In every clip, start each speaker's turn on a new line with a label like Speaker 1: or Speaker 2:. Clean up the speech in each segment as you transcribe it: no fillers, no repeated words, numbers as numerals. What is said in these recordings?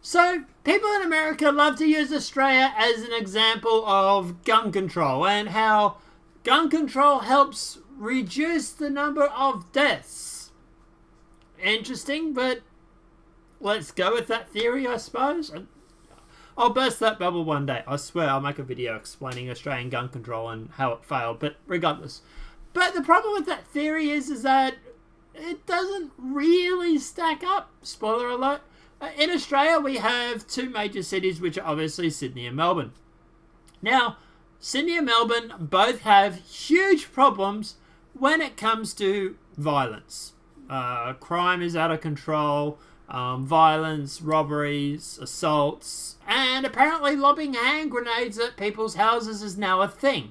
Speaker 1: So, people in America love to use Australia as an example of gun control and how gun control helps reduce the number of deaths. Interesting, but let's go with that theory, I suppose. I'll burst that bubble one day. I swear I'll make a video explaining Australian gun control and how it failed, but regardless. But the problem with that theory is that it doesn't really stack up. Spoiler alert. In Australia, we have two major cities, which are obviously Sydney and Melbourne. Now, Sydney and Melbourne both have huge problems when it comes to violence. Crime is out of control, violence, robberies, assaults, and apparently lobbing hand grenades at people's houses is now a thing.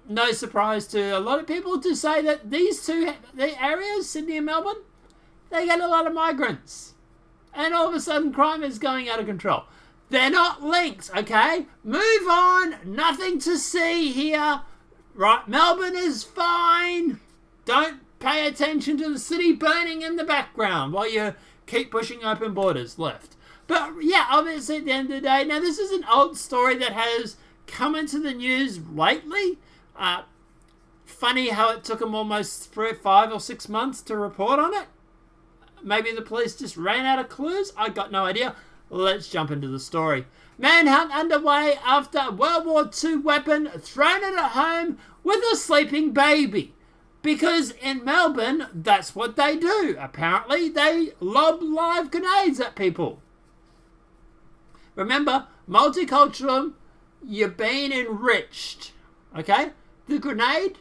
Speaker 1: No surprise to a lot of people to say that these two areas, Sydney and Melbourne, they get a lot of migrants. And all of a sudden, crime is going out of control. They're not linked, okay? Move on. Nothing to see here. Right, Melbourne is fine. Don't pay attention to the city burning in the background while you keep pushing open borders left. But yeah, obviously at the end of the day, now this is an old story that has come into the news lately. Funny how it took them almost 5 or 6 months to report on it. Maybe the police just ran out of clues? I got no idea. Let's jump into the story. Manhunt underway after World War II weapon thrown at a home with a sleeping baby. Because in Melbourne, that's what they do. Apparently, they lob live grenades at people. Remember, multicultural, you're being enriched. Okay? The grenade,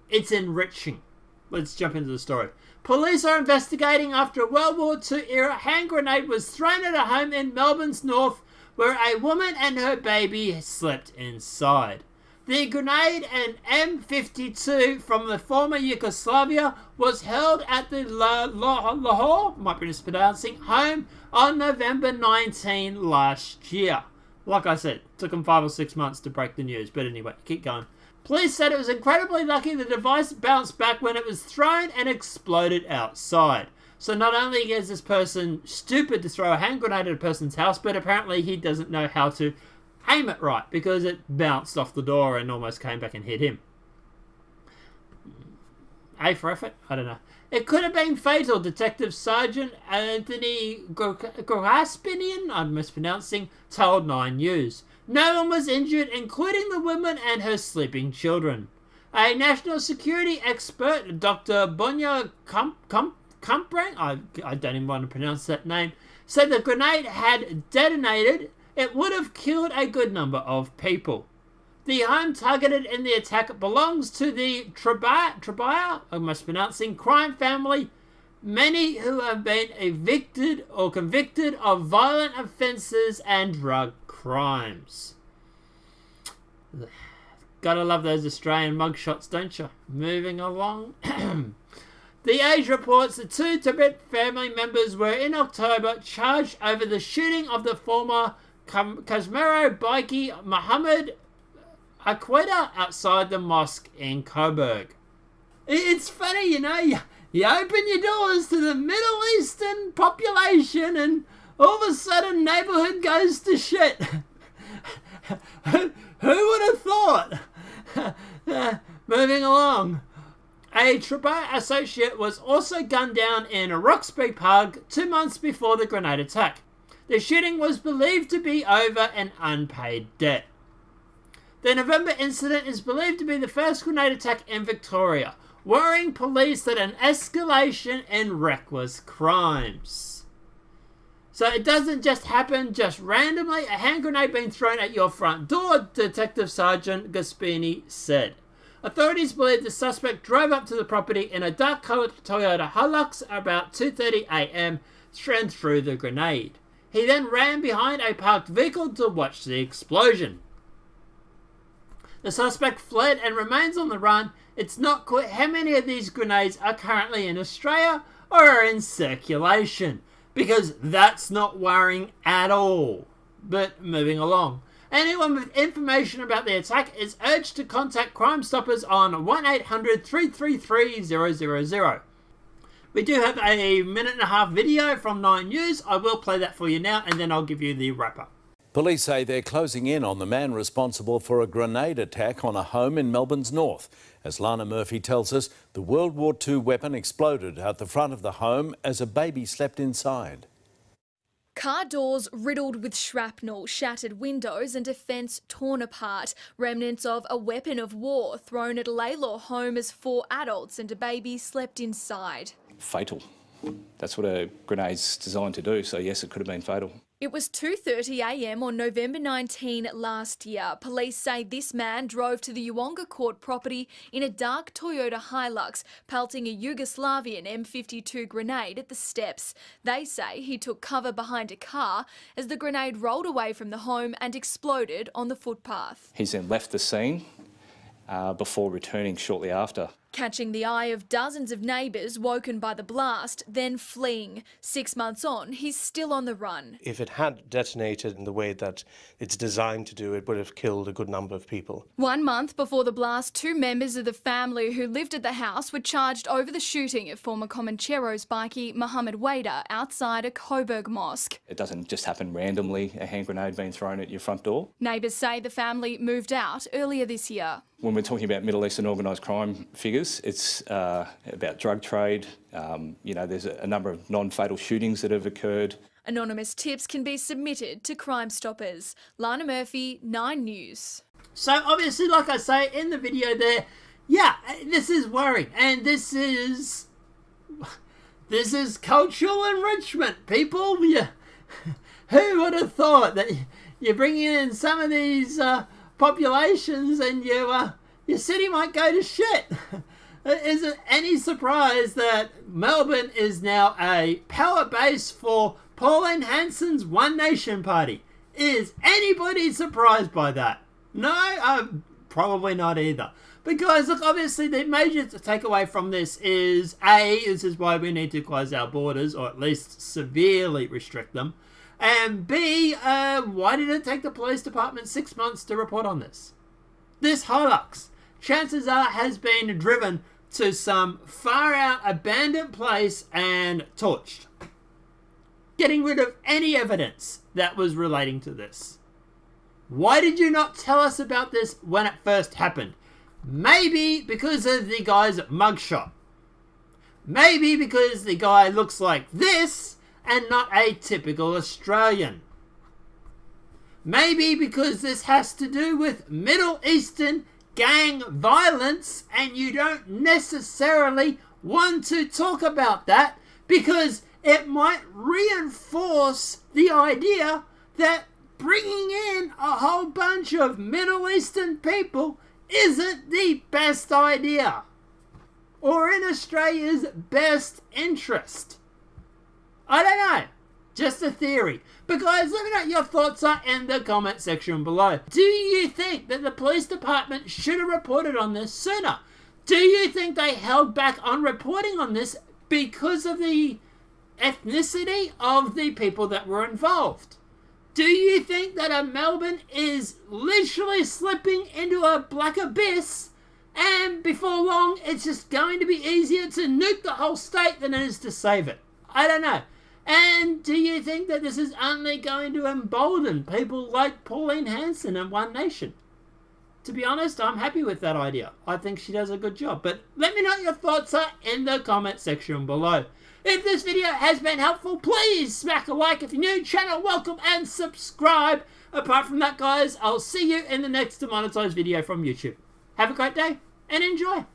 Speaker 1: it's enriching. Let's jump into the story. Police are investigating after a World War II era hand grenade was thrown at a home in Melbourne's north where a woman and her baby slept inside. The grenade, an M52 from the former Yugoslavia, was held at the Lahore, might be mispronouncing, home on November 19 last year. Like I said, it took them 5 or 6 months to break the news, but anyway, keep going. Police said it was incredibly lucky the device bounced back when it was thrown and exploded outside. So not only is this person stupid to throw a hand grenade at a person's house, but apparently he doesn't know how to aim it right because it bounced off the door and almost came back and hit him. A for effort? I don't know. It could have been fatal, Detective Sergeant Anthony Graspinian, I'm mispronouncing, told 9 News. No one was injured, including the woman and her sleeping children. A national security expert, Dr. Bonya Kumprang, I don't even want to pronounce that name, said the grenade had detonated. It would have killed a good number of people. The home targeted in the attack belongs to the Trebia, I'm mispronouncing, crime family, many who have been evicted or convicted of violent offences and drug crimes. Gotta love those Australian mugshots, don't you? Moving along. The Age reports the 2 Tibet family members were in October charged over the shooting of the former Kashmiri bikie Muhammad Aqida outside the mosque in Coburg. It's funny, you know, you open your doors to the Middle Eastern population and all of a sudden neighborhood goes to shit. Who would have thought? Moving along. A Trebia associate was also gunned down in Roxby Park 2 months before the grenade attack. The shooting was believed to be over an unpaid debt. The November incident is believed to be the first grenade attack in Victoria, worrying police that an escalation in reckless crimes. So it doesn't just happen just randomly. A hand grenade being thrown at your front door, Detective Sergeant Gaspini said. Authorities believe the suspect drove up to the property in a dark-coloured Toyota Hilux about 2:30 a.m. and threw the grenade. He then ran behind a parked vehicle to watch the explosion. The suspect fled and remains on the run. It's not clear how many of these grenades are currently in Australia or are in circulation, because that's not worrying at all. But moving along. Anyone with information about the attack is urged to contact Crime Stoppers on 1-800-333-000. We do have a 1.5-minute video from 9 News. I will play that for you now, and then I'll give you the wrap-up.
Speaker 2: Police say they're closing in on the man responsible for a grenade attack on a home in Melbourne's north. As Lana Murphy tells us, the World War II weapon exploded at the front of the home as a baby slept inside.
Speaker 3: Car doors riddled with shrapnel, shattered windows and a fence torn apart. Remnants of a weapon of war thrown at a Laylaw home as 4 adults and a baby slept inside.
Speaker 4: Fatal. That's what a grenade's designed to do, so yes, it could have been fatal.
Speaker 3: It was 2:30 a.m. on November 19 last year. Police say this man drove to the Uonga Court property in a dark Toyota Hilux, pelting a Yugoslavian M52 grenade at the steps. They say he took cover behind a car as the grenade rolled away from the home and exploded on the footpath.
Speaker 4: He's then left the scene before returning shortly after.
Speaker 3: Catching the eye of dozens of neighbours woken by the blast, then fleeing. 6 months on, he's still on the run.
Speaker 5: If it had detonated in the way that it's designed to do, it would have killed a good number of people.
Speaker 3: 1 month before the blast, 2 members of the family who lived at the house were charged over the shooting of former Comancheros bikie Mohammed Wader outside a Coburg mosque.
Speaker 4: It doesn't just happen randomly, a hand grenade being thrown at your front door.
Speaker 3: Neighbours say the family moved out earlier this year.
Speaker 4: When we're talking about Middle Eastern organised crime figures, it's about drug trade. There's a number of non-fatal shootings that have occurred.
Speaker 3: Anonymous tips can be submitted to Crime Stoppers. Lana Murphy, 9 News.
Speaker 1: So obviously, like I say in the video there, yeah, this is worrying. And this is cultural enrichment, people. Yeah. Who would have thought that you're bringing in some of these populations and your city might go to shit? Is it any surprise that Melbourne is now a power base for Pauline Hanson's One Nation Party? Is anybody surprised by that? No, probably not either. Because, look, obviously the major takeaway from this is, A, this is why we need to close our borders, or at least severely restrict them. And B, why did it take the police department 6 months to report on this? This Hilux, chances are, has been driven to some far-out abandoned place and torched, getting rid of any evidence that was relating to this. Why did you not tell us about this when it first happened? Maybe because of the guy's mugshot. Maybe because the guy looks like this and not a typical Australian. Maybe because this has to do with Middle Eastern gang violence and you don't necessarily want to talk about that because it might reinforce the idea that bringing in a whole bunch of Middle Eastern people isn't the best idea or in Australia's best interest. I don't know. Just a theory. But guys, let me know what your thoughts are in the comment section below. Do you think that the police department should have reported on this sooner? Do you think they held back on reporting on this because of the ethnicity of the people that were involved? Do you think that Melbourne is literally slipping into a black abyss and before long it's just going to be easier to nuke the whole state than it is to save it? I don't know. And do you think that this is only going to embolden people like Pauline Hanson and One Nation? To be honest, I'm happy with that idea. I think she does a good job. But let me know what your thoughts are in the comment section below. If this video has been helpful, please smack a like. If you're new, channel welcome and subscribe. Apart from that, guys, I'll see you in the next demonetized video from YouTube. Have a great day and enjoy.